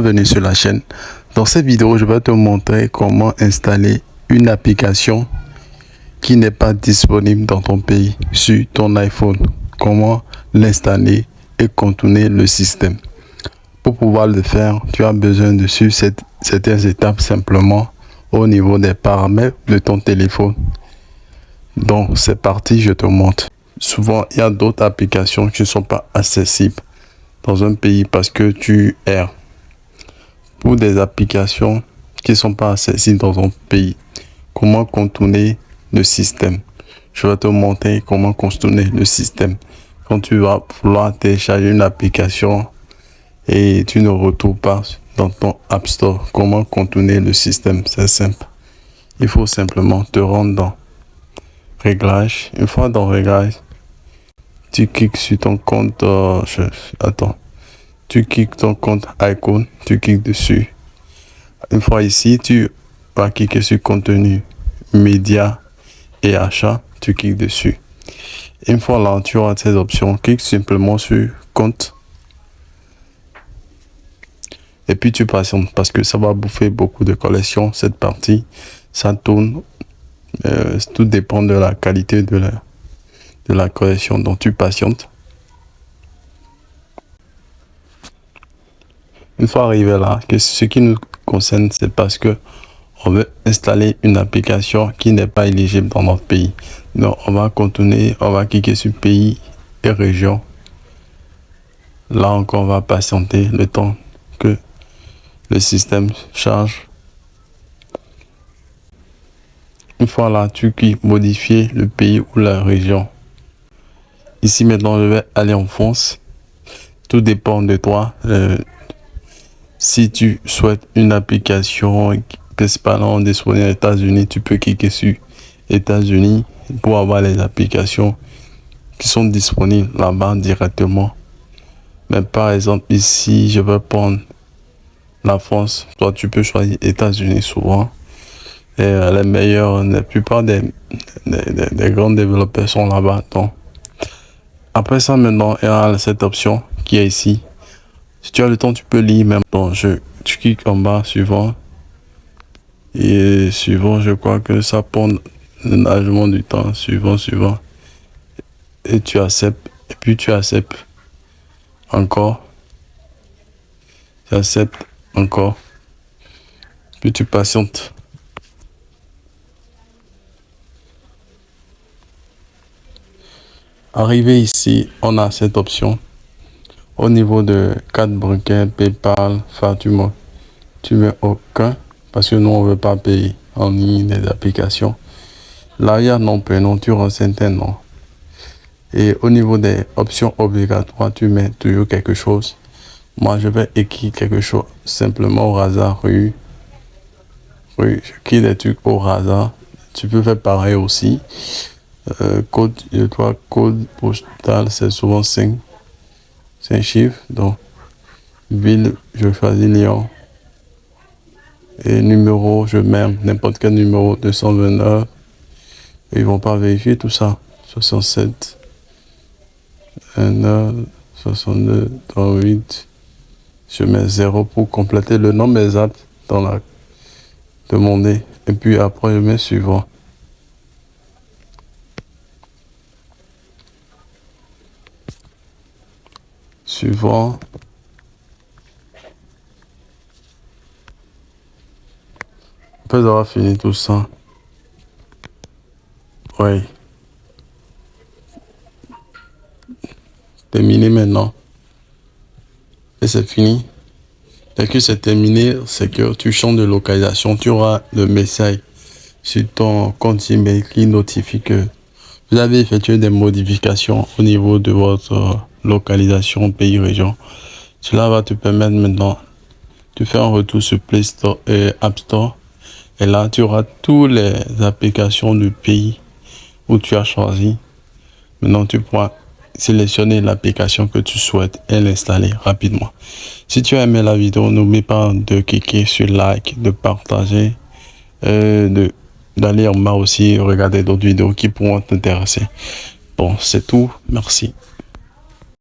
bienvenue sur la chaîne. Dans cette vidéo, je vais te montrer comment installer une application qui n'est pas disponible dans ton pays sur ton iPhone. Comment l'installer et contourner le système. Pour pouvoir le faire, tu as besoin de suivre certaines étapes simplement au niveau des paramètres de ton téléphone. Donc c'est parti, je te montre. Souvent, il y a d'autres applications qui ne sont pas accessibles dans un pays parce que tu erres. Pour des applications qui ne sont pas accessibles dans ton pays, comment contourner le système? Je vais te montrer comment contourner le système. Quand tu vas vouloir télécharger une application et tu ne retrouves pas dans ton App Store, comment contourner le système? C'est simple. Il faut simplement te rendre dans Réglages. Une fois dans Réglages, tu cliques sur ton compte. Tu cliques ton compte icône, tu cliques dessus. Une fois ici, tu vas cliquer sur contenu, médias et achats, tu cliques dessus. Une fois là, tu auras ces options, clique simplement sur compte. Et puis tu patientes parce que ça va bouffer beaucoup de collections. Cette partie, ça tourne. Tout dépend de la qualité de la collection. Donc tu patientes. Une fois arrivé là, ce qui nous concerne, c'est parce que on veut installer une application qui n'est pas éligible dans notre pays. Donc on va contourner, on va cliquer sur pays et région. Là encore, on va patienter le temps que le système charge. Une fois là, tu cliques modifier le pays ou la région. Ici maintenant, je vais aller en France. Tout dépend de toi. Si tu souhaites une application principalement disponible aux États-Unis, tu peux cliquer sur États-Unis pour avoir les applications qui sont disponibles là-bas directement. Mais par exemple ici, je vais prendre la France. Toi, tu peux choisir États-Unis souvent. Et les meilleurs, la plupart des grands développeurs sont là-bas. Donc, après ça, maintenant, il y a cette option qui est ici. Si tu as le temps, tu peux lire même. Donc, tu cliques en bas, suivant. Et suivant, je crois que ça prend largement du temps. Suivant. Et tu acceptes. Et puis tu acceptes encore. Tu acceptes encore. Puis tu patientes. Arrivé ici, on a cette option. Au niveau de carte bancaire, PayPal, Fatuma, tu mets aucun parce que nous on veut pas payer en ligne des applications. Là il y a nom, prénom, tu renseignes tes noms. Et au niveau des options obligatoires, tu mets toujours quelque chose. Moi je vais écrire quelque chose simplement au hasard, rue. Je clique des trucs au hasard. Tu peux faire pareil aussi. Code postal, c'est souvent 5 chiffres. Donc, ville, je choisis Lyon. Et numéro, je mets n'importe quel numéro, 229. Ils vont pas vérifier tout ça. 67, 19, 62, 38. Je mets 0 pour compléter le nombre exact dans la demandée. Et puis après, je mets suivant. Suivant. Après avoir fini tout ça. Oui. Terminé maintenant. Et c'est fini. Dès que c'est terminé, c'est que tu changes de localisation. Tu auras le message sur ton compte email qui notifie que vous avez effectué des modifications au niveau de votre localisation pays région. Cela va te permettre maintenant de faire un retour sur Play Store et App Store. Et là, tu auras toutes les applications du pays où tu as choisi. Maintenant, tu pourras sélectionner l'application que tu souhaites et l'installer rapidement. Si tu as aimé la vidéo, n'oublie pas de cliquer sur like, de partager, d'aller en bas aussi regarder d'autres vidéos qui pourront t'intéresser. Bon, c'est tout. Merci.